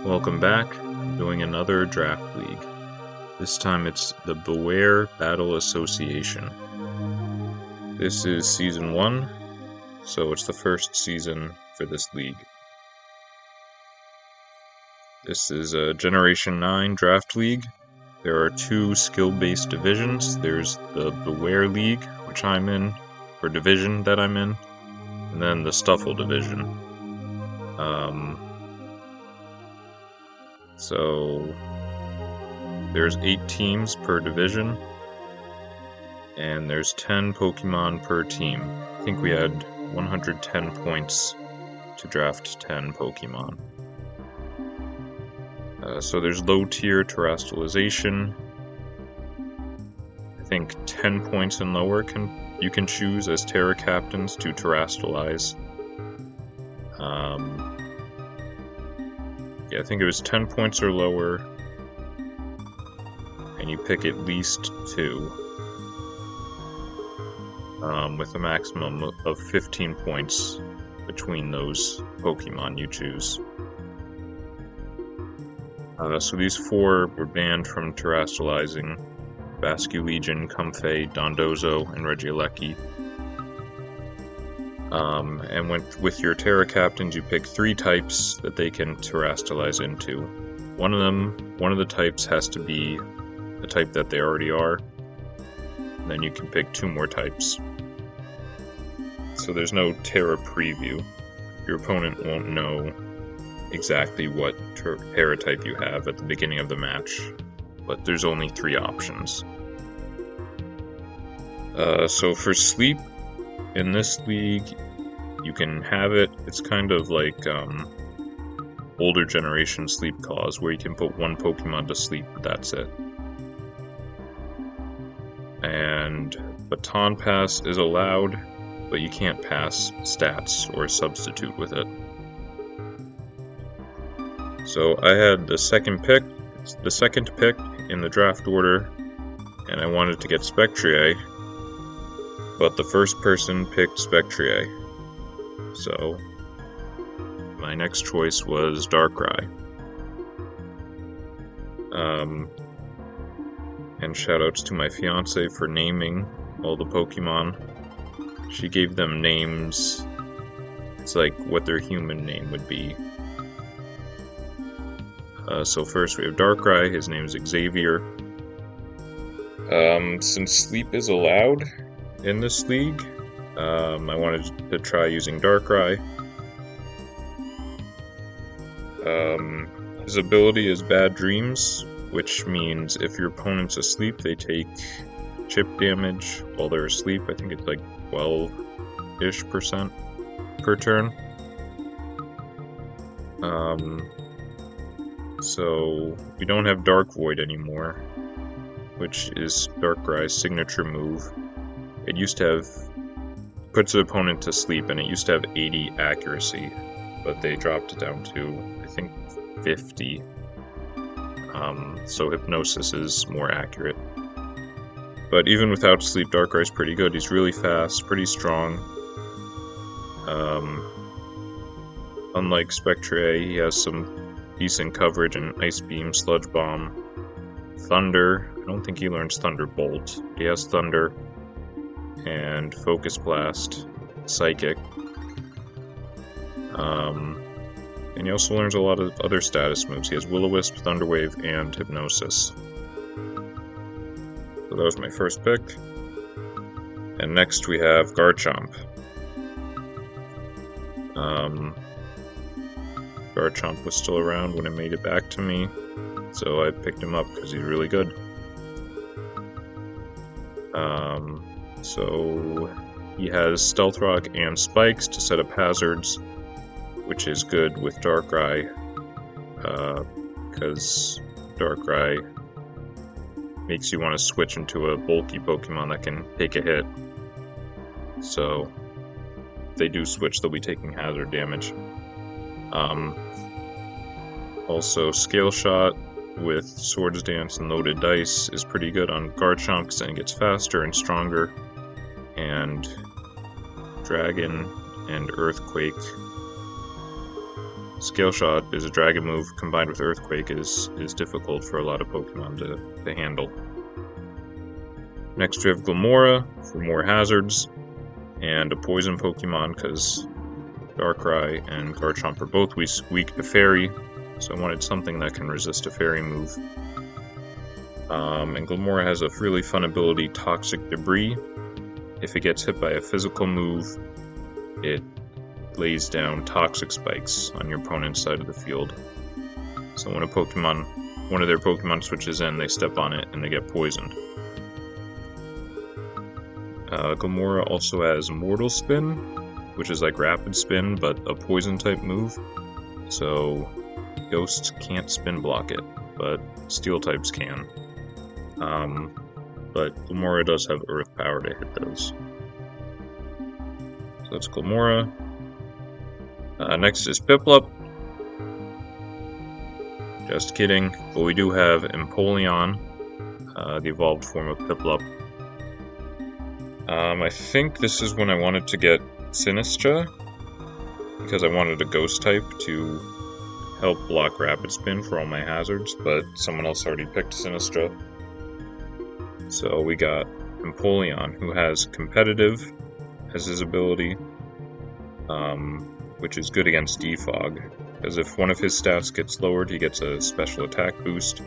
Welcome back. Doing another draft league. This time it's the Bewear Battle Association. This is season 1, so it's the first season for this league. This is a Generation 9 draft league. There are 2 skill-based divisions. There's the Bewear League, which I'm in, or division that I'm in, and then the Stuffle division. So there's 8 teams per division, and there's 10 Pokemon per team. I think we had 110 points to draft 10 Pokemon. So there's low-tier terrestrialization. I think 10 points and lower you can choose as Terra Captains to terrestrialize. I think it was 10 points or lower, and you pick at least 2, with a maximum of 15 points between those Pokemon you choose. So these 4 were banned from terrestrializing: Basculegion, Comfey, Dondozo, and Regieleki. And with your Terra Captains, you pick 3 types that they can terrestrialize into. One of the types has to be the type that they already are, and then you can pick 2 more types. So there's no Terra preview. Your opponent won't know exactly what Terra type you have at the beginning of the match, but there's only 3 options. So for sleep, in this league, you can have it. It's kind of like older generation sleep clause, where you can put 1 Pokemon to sleep, but that's it. And Baton Pass is allowed, but you can't pass stats or substitute with it. So I had the second pick in the draft order, and I wanted to get Spectrier, but the first person picked Spectrier. So my next choice was Darkrai. And shoutouts to my fiance for naming all the Pokemon. She gave them names. It's like what their human name would be. So first we have Darkrai. His name is Xavier. Since sleep is allowed in this league, I wanted to try using Darkrai. His ability is Bad Dreams, which means if your opponent's asleep, they take chip damage while they're asleep. I think it's like 12-ish% per turn. So we don't have Dark Void anymore, which is Darkrai's signature move. It used to have puts the opponent to sleep, and it used to have 80 accuracy, but they dropped it down to, I think, 50. So Hypnosis is more accurate. But even without sleep, Darkrai's pretty good. He's really fast, pretty strong. Unlike Spectrier, he has some decent coverage in Ice Beam, Sludge Bomb, Thunder. I don't think he learns Thunderbolt. He has Thunder and Focus Blast, Psychic. And he also learns a lot of other status moves. He has Will-O-Wisp, Thunderwave, and Hypnosis. So that was my first pick. And next we have Garchomp. Garchomp was still around when it made it back to me, so I picked him up because he's really good. So he has Stealth Rock and Spikes to set up hazards, which is good with Darkrai, because Darkrai makes you want to switch into a bulky Pokemon that can take a hit. So if they do switch, they'll be taking hazard damage. Also, Scale Shot with Swords Dance and Loaded Dice is pretty good on Garchomp, because then it gets faster and stronger. And Dragon and Earthquake Scale Shot is a dragon move combined with Earthquake is difficult for a lot of Pokemon to handle. Next we have Glamora for more hazards, and a poison Pokemon because Darkrai and Garchomp are both weak to Fairy, so I wanted something that can resist a Fairy move. And Glamora has a really fun ability, Toxic Debris. If it gets hit by a physical move, it lays down toxic spikes on your opponent's side of the field. So when one of their Pokemon switches in, they step on it and they get poisoned. Glamora also has Mortal Spin, which is like Rapid Spin, but a poison type move. So Ghosts can't spin block it, but Steel types can. But Glamora does have Earth power to hit those. So that's Glamora. Next is Piplup. Just kidding, but we do have Empoleon, the evolved form of Piplup. I think this is when I wanted to get Sinistra, because I wanted a Ghost type to help block Rapid Spin for all my hazards, but someone else already picked Sinistra. So we got Empoleon, who has Competitive as his ability, which is good against Defog, because if one of his stats gets lowered, he gets a special attack boost.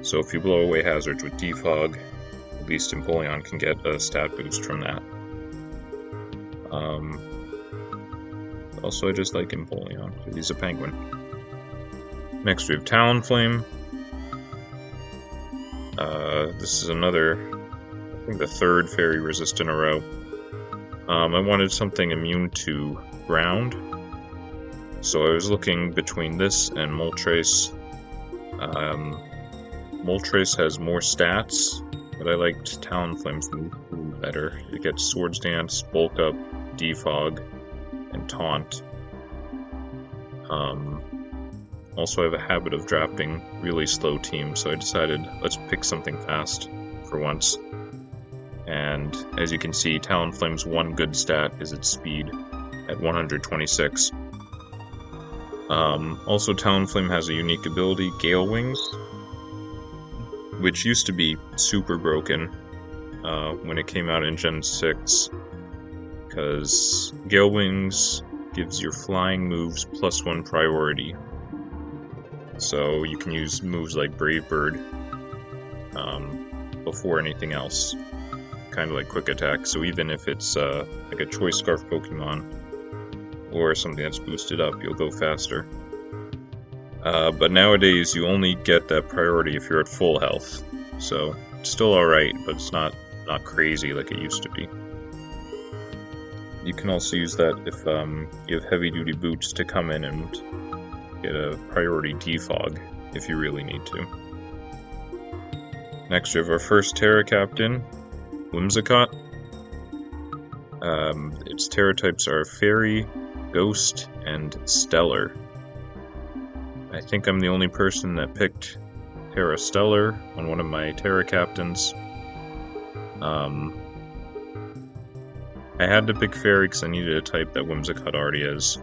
So if you blow away hazards with Defog, at least Empoleon can get a stat boost from that. Also, I just like Empoleon, because he's a penguin. Next we have Talonflame. This is another, I think the third Fairy resist in a row. I wanted something immune to ground, so I was looking between this and Moltres. Moltres has more stats, but I liked Talonflame's move better. It gets Swords Dance, Bulk Up, Defog, and Taunt. Also, I have a habit of drafting really slow teams, so I decided let's pick something fast for once. And as you can see, Talonflame's one good stat is its speed at 126. Also, Talonflame has a unique ability, Gale Wings, which used to be super broken when it came out in Gen 6, because Gale Wings gives your flying moves +1 priority. So you can use moves like Brave Bird before anything else, kind of like Quick Attack. So even if it's like a Choice Scarf Pokemon or something that's boosted up, you'll go faster. But nowadays you only get that priority if you're at full health. So it's still alright, but it's not crazy like it used to be. You can also use that if you have heavy duty boots to come in and get a priority defog if you really need to. Next we have our first Terra Captain, Whimsicott. Its Terra types are Fairy, Ghost, and Stellar. I think I'm the only person that picked Terra Stellar on one of my Terra Captains. I had to pick Fairy because I needed a type that Whimsicott already is,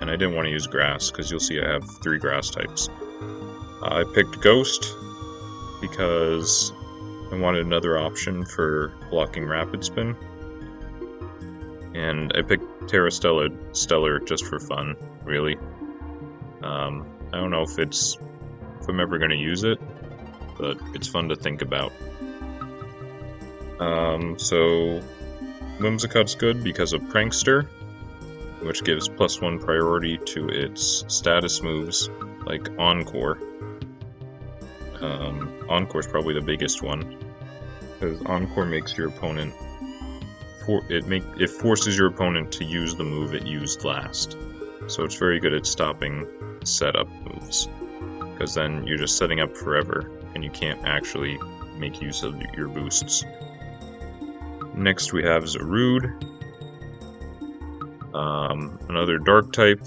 and I didn't want to use Grass because you'll see I have 3 Grass types. I picked Ghost because I wanted another option for blocking Rapid Spin, and I picked Terra Stellar just for fun, really. I don't know if I'm ever going to use it, but it's fun to think about. So Whimsicott's good because of Prankster, which gives +1 priority to its status moves, like Encore. Encore's probably the biggest one, because Encore makes your opponent it forces your opponent to use the move it used last. So it's very good at stopping setup moves, because then you're just setting up forever and you can't actually make use of your boosts. Next we have Zarude, another dark type.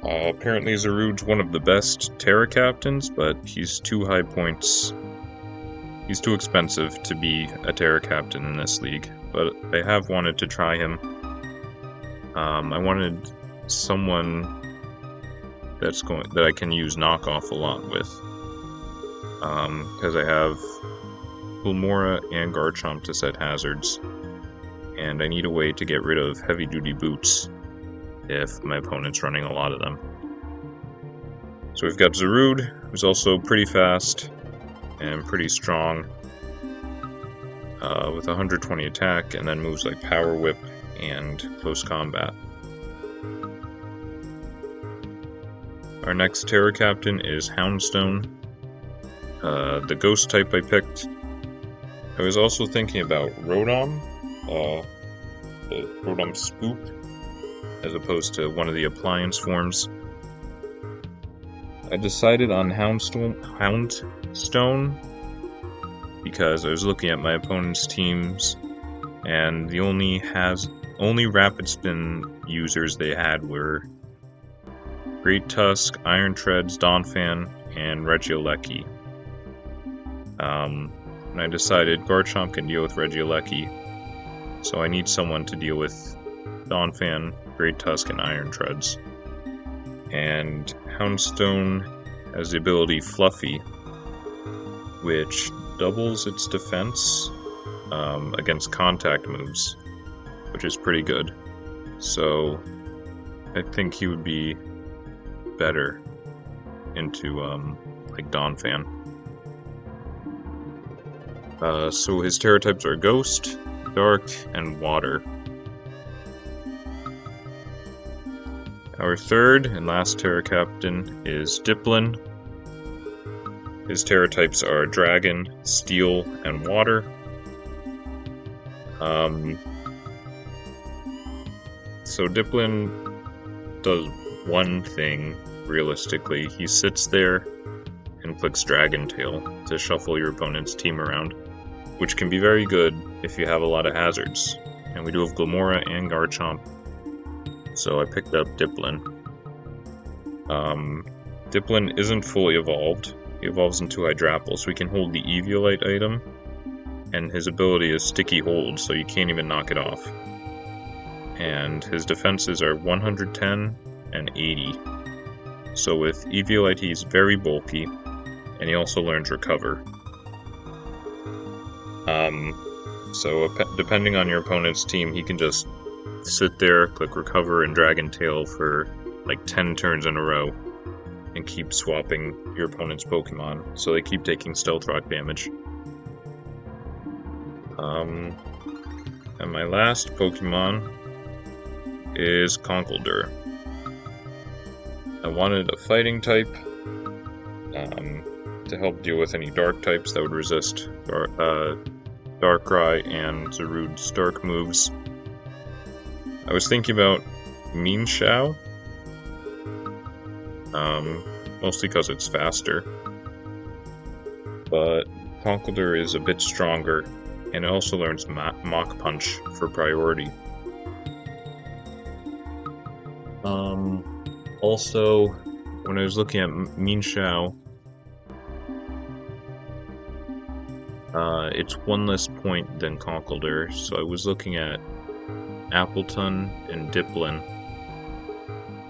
Apparently Zarude's one of the best Terra Captains, but he's too high points. He's too expensive to be a Terra Captain in this league, but I have wanted to try him. I wanted someone that I can use knockoff a lot with. Because I have Bewear and Garchomp to set hazards, and I need a way to get rid of heavy-duty boots if my opponent's running a lot of them. So we've got Zarude, who's also pretty fast and pretty strong, with 120 attack, and then moves like Power Whip and Close Combat. Our next Terra Captain is Houndstone, the Ghost type I picked. I was also thinking about Rotom, the Rotom Spook, as opposed to one of the appliance forms. I decided on Houndstone because I was looking at my opponent's teams, and the only Rapid Spin users they had were Great Tusk, Iron Treads, Donphan, and Regieleki. And I decided Garchomp can deal with Regieleki, so I need someone to deal with Donphan, Great Tusk, and Iron Treads. And Houndstone has the ability Fluffy, which doubles its defense against contact moves, which is pretty good. So I think he would be better into like Donphan. So his Terra types are Ghost, Dark, and Water. Our third and last Terra Captain is Diplin. His Terra types are Dragon, Steel, and Water. So Diplin does one thing, realistically. He sits there and clicks Dragon Tail to shuffle your opponent's team around, which can be very good if you have a lot of hazards. And we do have Glimmora and Garchomp, so I picked up Diplin. Diplin isn't fully evolved. He evolves into Hydrapple, so he can hold the Eviolite item, and his ability is Sticky Hold, so you can't even knock it off. And his defenses are 110 and 80. So with Eviolite he's very bulky, and he also learns Recover. So depending on your opponent's team, he can just sit there, click Recover, and Dragon Tail for like 10 turns in a row, and keep swapping your opponent's Pokemon, so they keep taking Stealth Rock damage. And my last Pokemon is Conkeldurr. I wanted a fighting type to help deal with any dark types that would resist Darkrai and Zarude's dark moves. I was thinking about Mienshao, mostly because it's faster, but Conkeldurr is a bit stronger, and it also learns Mach Punch for priority. Also, when I was looking at Mienshao, it's one less point than Conkeldurr, so I was looking at Appleton and Diplin,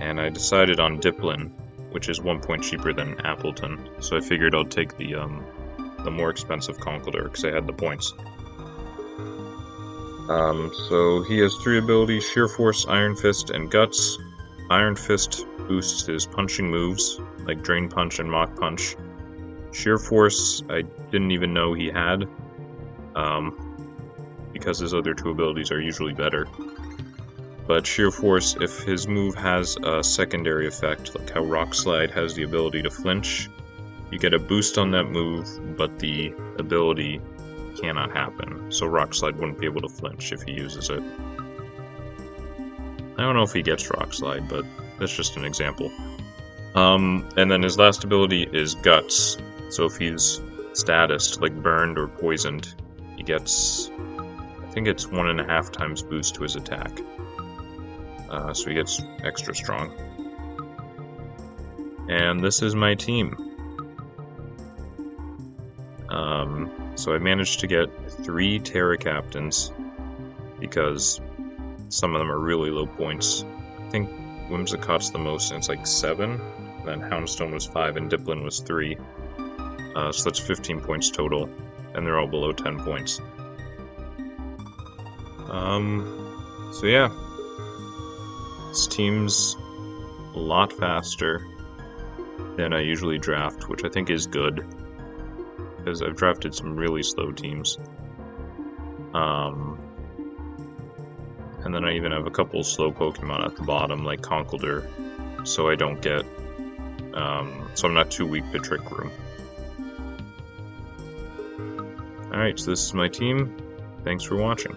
and I decided on Diplin, which is 1 point cheaper than Appleton, so I figured I'd take the more expensive Conkeldurr because I had the points. So he has 3 abilities: Sheer Force, Iron Fist, and Guts. Iron Fist boosts his punching moves, like Drain Punch and Mach Punch. Sheer Force, I didn't even know he had, because his other 2 abilities are usually better. But Sheer Force, if his move has a secondary effect, like how Rock Slide has the ability to flinch, you get a boost on that move, but the ability cannot happen. So Rock Slide wouldn't be able to flinch if he uses it. I don't know if he gets Rock Slide, but that's just an example. And then his last ability is Guts. So if he's statused, like burned or poisoned, he gets, I think it's 1.5 times boost to his attack. So he gets extra strong. And this is my team. So I managed to get 3 Terra Captains, because some of them are really low points. I think Whimsicott's the most, and it's like 7. Then Houndstone was 5, and Diplin was 3. So that's 15 points total, and they're all below 10 points. So yeah, this team's a lot faster than I usually draft, which I think is good, because I've drafted some really slow teams. And then I even have a couple slow Pokemon at the bottom, like Conkeldurr, so I don't get, so I'm not too weak to Trick Room. Alright, so this is my team. Thanks for watching.